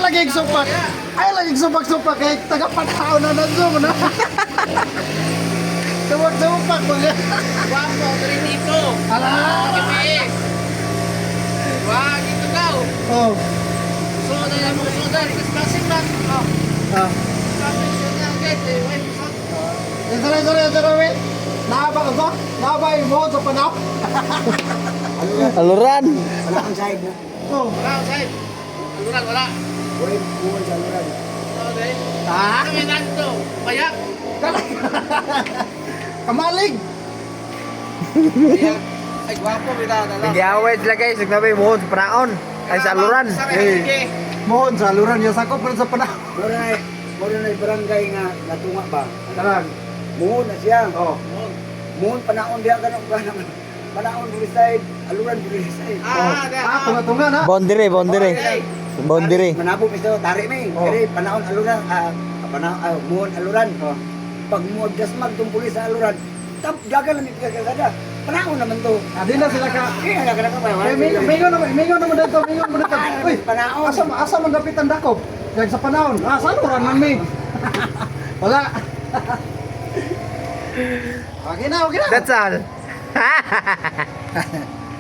lagi supak. Ay lagi supak-supak kay taga-pataw na zoom na. Supak-supak mo niya. Guwapo, dali dito. Ala. GPS. Wah, gitu kau. Oh. Sudah yang mau sudah dikasih bang. Oh, Ah. kami sudah gitu. Wait, Sorry, wait. Naba ka ba? Naba yung mo sa panaw. Aluran. Wala kang sahig na. Oh. wala, Saib. Aluran, wala. Wait, buwan sa aluran. Okay. Ah. Kami nandito. Payak. Kamalig. Payak. Ay, guwapo, kita na lang. Nag-away sila guys. Nagnabi mo sa paraon. Ay sa aluran. Eh. Mohon sa aluran niya sakop pero sa panaw. Mura na barangay nga natunga ba? Taran. Muhon na siya. Oh. Muhon panaon diya ganun ba naman. Panaon diri side, aluran diri side. Tunga-tunga na. Boundary. Boundary. Manabo pisto tari mi. Oh. Diri panaon aluran, muhon aluran. Oh. Pag mo adjustment tong pulis sa aluran, tap gagal ni kada. Panaon naman to. Adi na sila ka. Kaya ka ka ba? Mingo naman dito. Uy, Panaon. asa man dapitan dakop? Yang sa panahon. Ah, sa aluran man mi. Wala. Okay na. That's all.